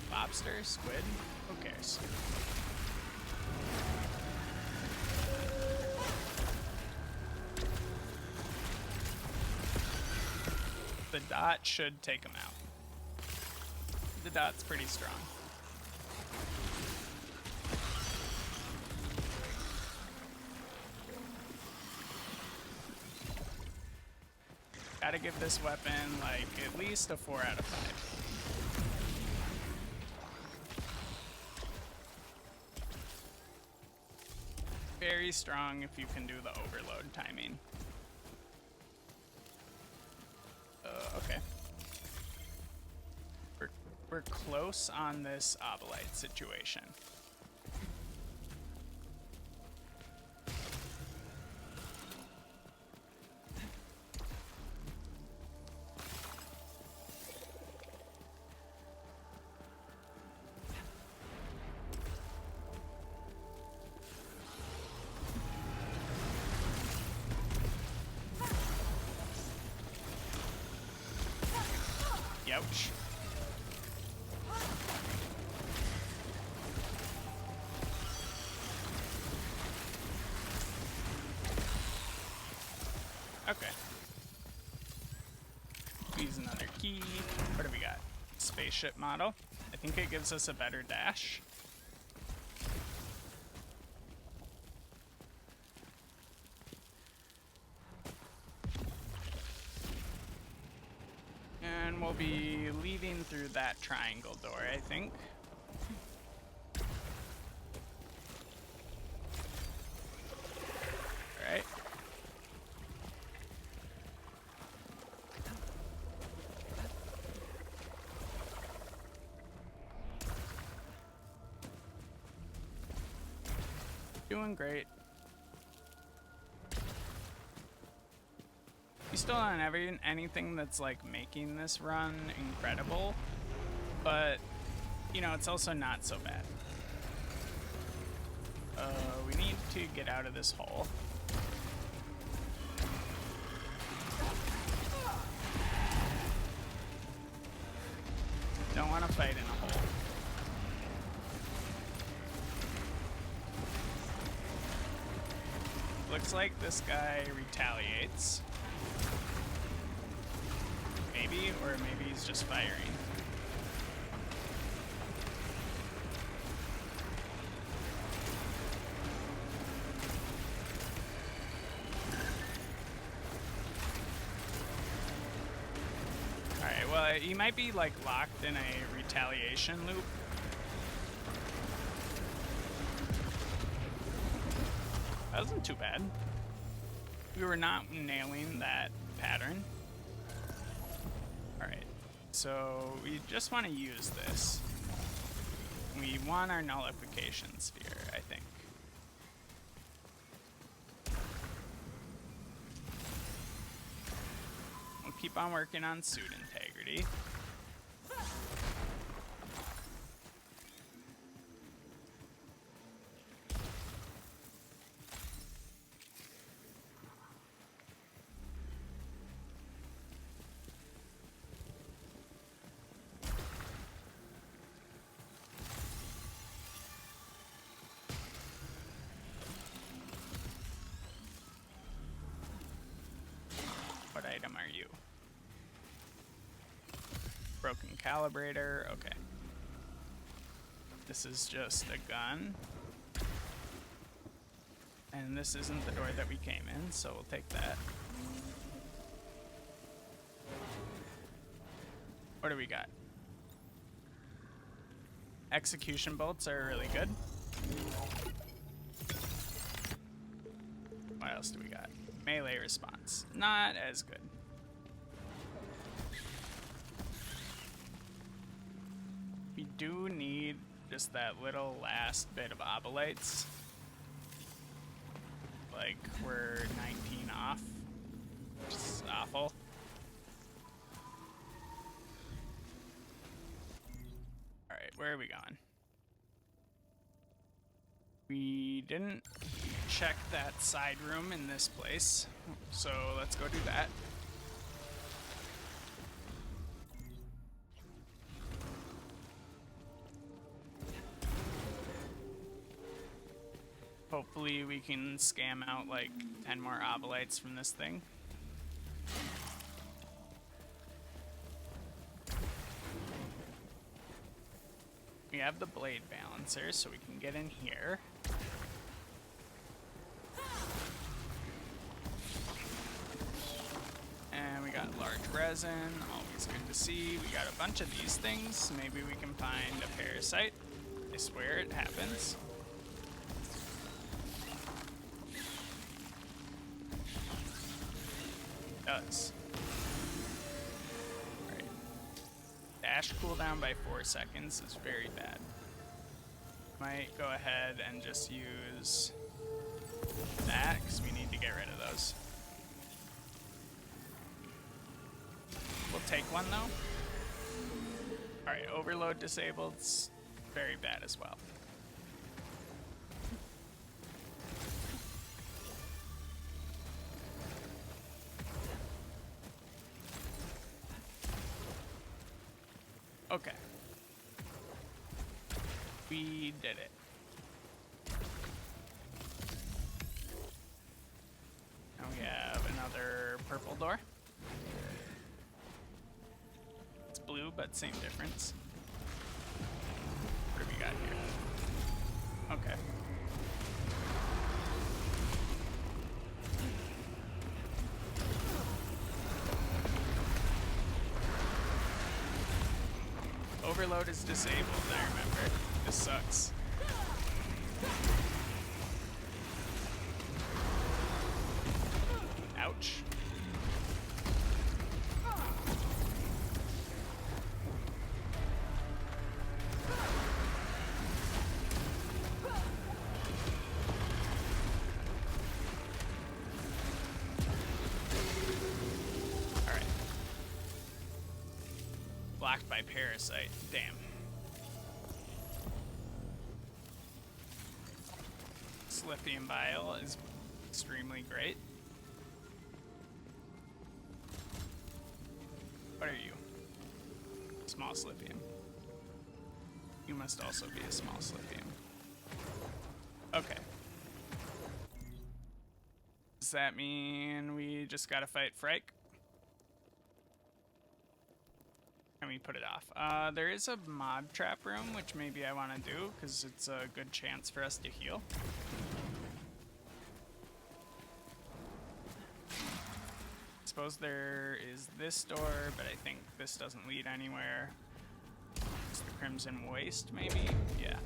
Lobster? Squid? Who cares? The dot should take him out. The dot's pretty strong. Gotta give this weapon, like, at least a 4 out of 5. Very strong if you can do the overload timing. Okay. We're close on this Obolite situation. Ouch. Okay. Use another key. What do we got? Spaceship model. I think it gives us a better dash. And we'll be leaving through that triangle door, I think. Alright. Doing great. We still don't have anything that's like making this run incredible, but you know, it's also not so bad. We need to get out of this hole. Don't want to fight in a hole. Looks like this guy retaliates. Maybe, or maybe he's just firing. Alright, well, he might be like locked in a retaliation loop. That wasn't too bad. We were not nailing that pattern. Alright, so we just want to use this. We want our nullification sphere, I think. We'll keep on working on suit integrity. What item are you? Broken calibrator, okay. This is just a gun. And this isn't the door that we came in, so we'll take that. What do we got? Execution bolts are really good. What else do we got? Melee response. Not as good. We do need just that little last bit of obolites. Like, we're 19 off. Which is awful. Alright, where are we going? We didn't check that side room in this place, so let's go do that. Hopefully we can scam out like 10 more obolites from this thing. We have the blade balancer, so we can get in here. And we got large resin, always good to see. We got a bunch of these things. Maybe we can find a parasite. I swear it happens. It does. Dash cooldown by 4 seconds is very bad. Might go ahead and just use that because we need to get rid of those. We'll take one though. Alright, overload disabled's very bad as well. Okay. We did it. Now we have another purple door. It's blue, but same difference. What do we got here? Okay. Overload is disabled, I remember. This sucks. Ouch. Alright. Blocked by parasite. Damn. Lithium bile is extremely great. What are you? Small slithium. You must also be a small slithium. Okay. Does that mean we just gotta fight Frike? Can we put it off? There is a mob trap room, which maybe I want to do, because it's a good chance for us to heal. Suppose there is this door, but I think this doesn't lead anywhere. It's the Crimson Waste, maybe? Yeah.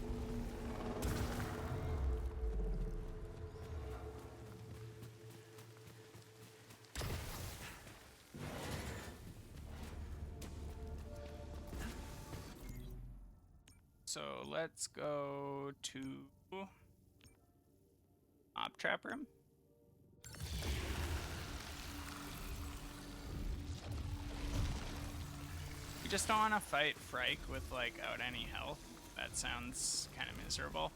So let's go to Mob Trap Room. We just don't want to fight Frike with like out any health. That sounds kind of miserable.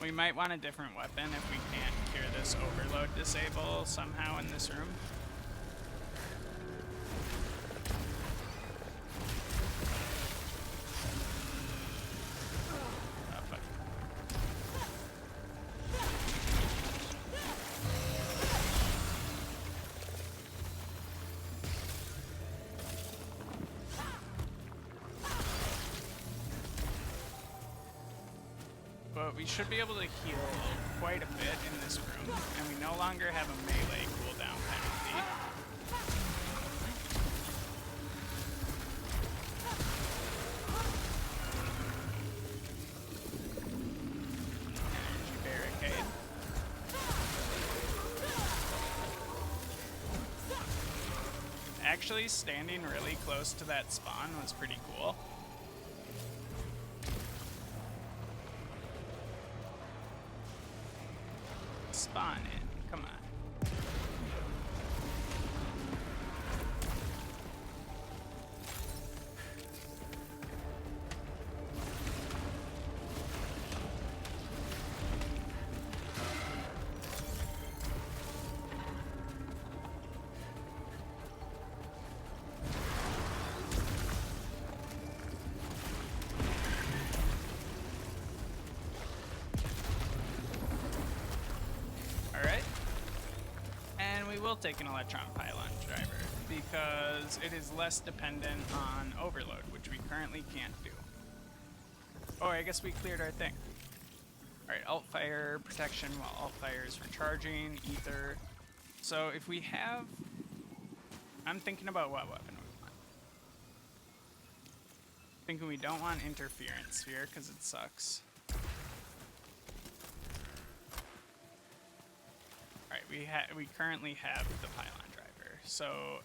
We might want a different weapon if we can't cure this overload disable somehow in this room. Oh, fuck. But we should be able to heal quite a bit in this room, and we no longer have a melee cooldown penalty. actually standing really close to that spawn was pretty cool. Spawn in, come on. Will take an electron pylon driver because it is less dependent on overload, which we currently can't do. Oh, I guess we cleared our thing. Alright, alt fire protection while alt fire is recharging, ether. So if we have... I'm thinking about what weapon we want. Thinking we don't want interference here because it sucks. Alright, we currently have the pylon driver, so...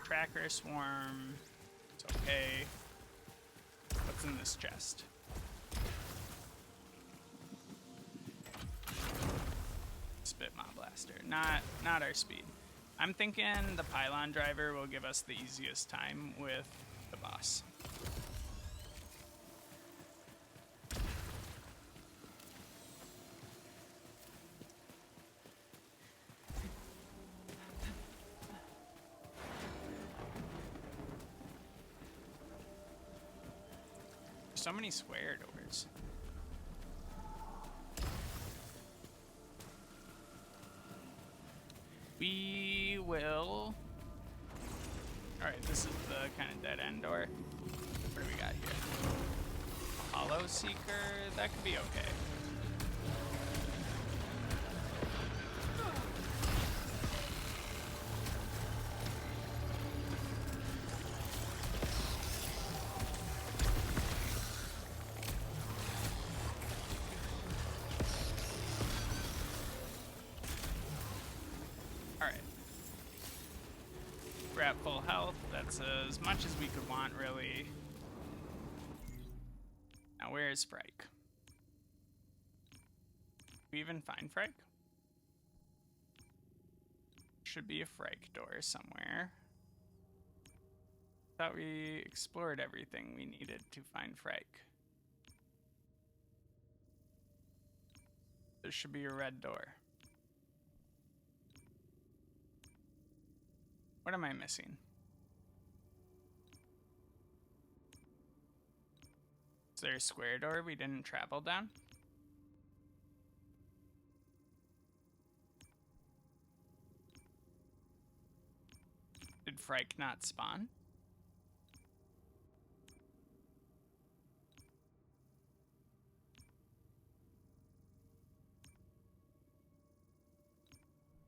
Tracker swarm, it's okay. What's in this chest? Spit mob blaster, not our speed. I'm thinking the pylon driver will give us the easiest time with the boss. So many square doors. We will... Alright, this is the kind of dead end door. What do we got here? Hollow Seeker? That could be okay. We're at full health. That's as much as we could want, really. Now, where is Frike? We even find Frike? Should be a Frike door somewhere. Thought we explored everything we needed to find Frike. There should be a red door. What am I missing? Is there a square door we didn't travel down? Did Frike not spawn?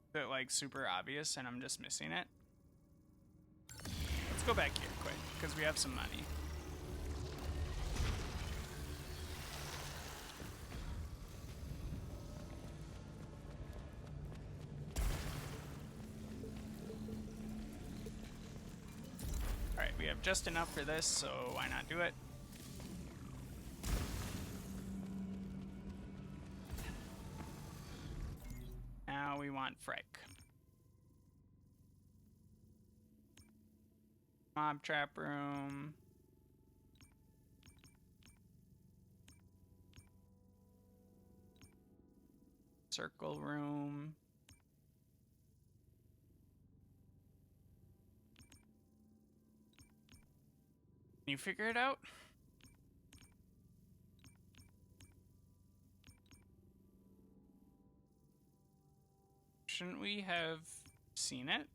Is it like super obvious and I'm just missing it? Let's go back here quick, because we have some money. Alright, we have just enough for this, so why not do it? Now we want Frike. Mob trap room. Circle room. Can you figure it out? Shouldn't we have seen it?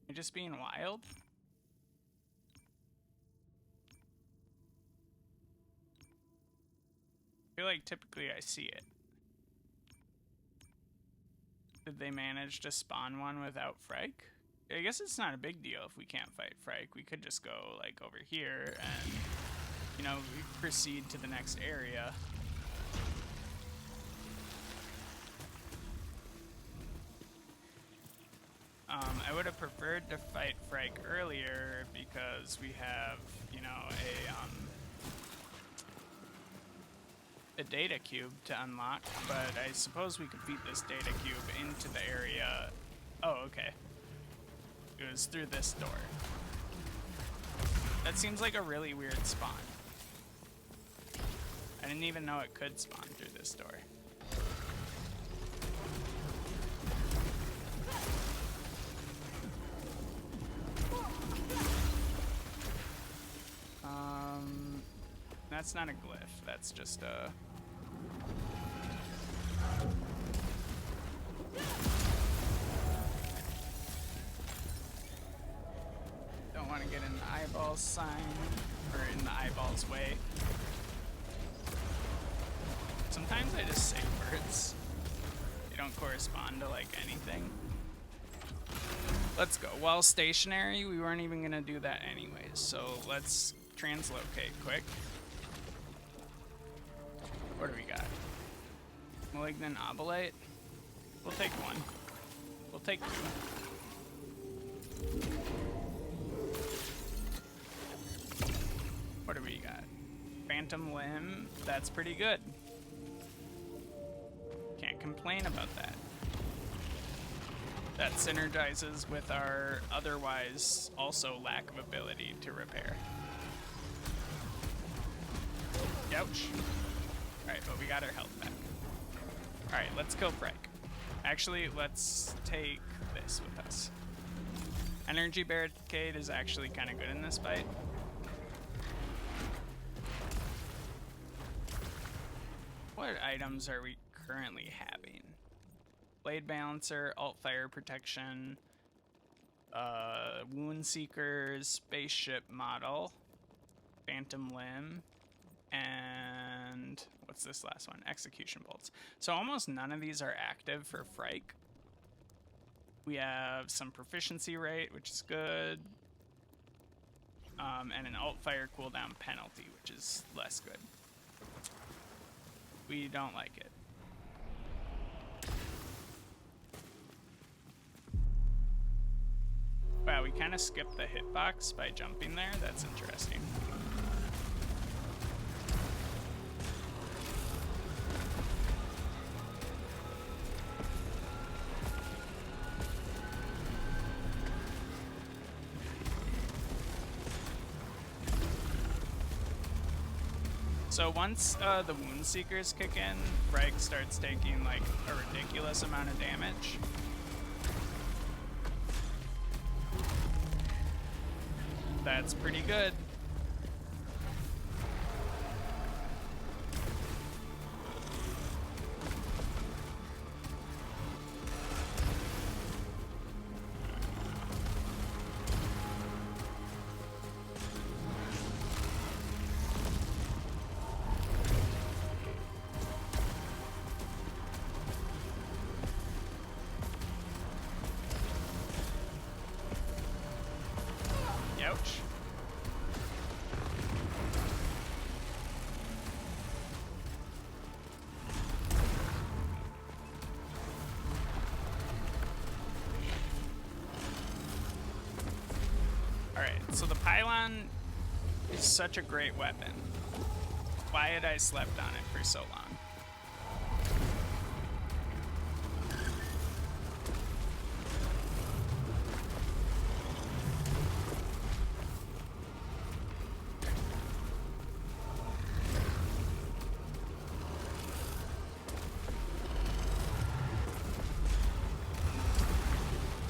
You're just being wild? I feel like typically I see it. Did they manage to spawn one without Frike? I guess it's not a big deal if we can't fight Frike. We could just go, like, over here and, you know, we proceed to the next area. I would have preferred to fight Frike earlier because we have, you know, a data cube to unlock, but I suppose we could beat this data cube into the area. Oh, okay. It was through this door. That seems like a really weird spawn. I didn't even know it could spawn through this door. That's not a glyph, that's just a... Don't want to get in the eyeball sign, or in the eyeball's way. Sometimes I just say words. They don't correspond to, like, anything. Let's go. While stationary, we weren't even gonna do that anyways, so let's translocate quick. What do we got? Malignant Obolite? We'll take one. We'll take two. What do we got? Phantom Limb? That's pretty good. Can't complain about that. That synergizes with our otherwise also lack of ability to repair. Ouch. Alright, but we got our health back. Alright, let's kill Frike. Actually, let's take this with us. Energy Barricade is actually kind of good in this fight. What items are we currently having? Blade Balancer, Alt Fire Protection, Wound Seekers, Spaceship Model, Phantom Limb, and what's this last one? Execution Bolts. So almost none of these are active for Frike. We have some proficiency rate, which is good, and an Alt Fire cooldown penalty, which is less good. We don't like it. Wow, we kind of skipped the hitbox by jumping there. That's interesting. So once the Wound Seekers kick in, Frike starts taking like a ridiculous amount of damage. That's pretty good. Ouch. Alright, so the pylon is such a great weapon. Why had I slept on it for so long?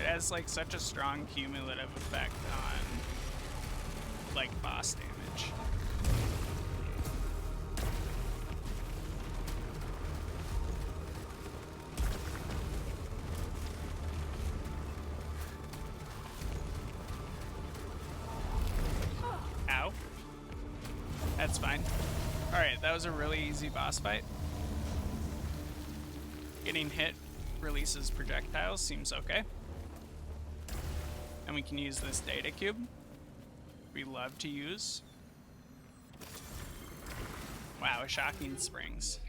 Has like such a strong cumulative effect on like boss damage. Ow. That's fine. Alright, that was a really easy boss fight. Getting hit releases projectiles, seems okay. And we can use this data cube. We love to use. Wow, shocking springs.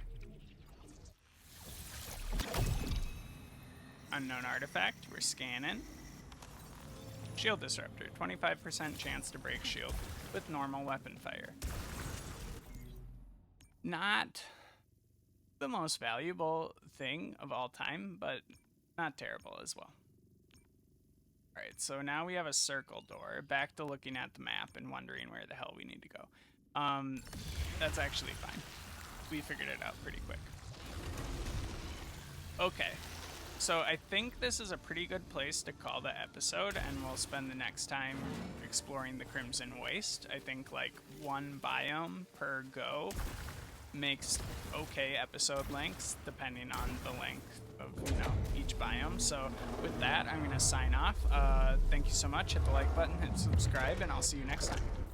Unknown artifact, we're scanning. Shield disruptor, 25% chance to break shield with normal weapon fire. Not the most valuable thing of all time, but not terrible as well. Alright, so now we have a circle door. Back to looking at the map and wondering where the hell we need to go. That's actually fine. We figured it out pretty quick. Okay, so I think this is a pretty good place to call the episode, and we'll spend the next time exploring the Crimson Waste. I think like one biome per go makes okay episode lengths, depending on the length of, you know, each biome. So with that, I'm going to sign off. Thank you so much. Hit the like button, hit subscribe, and I'll see you next time.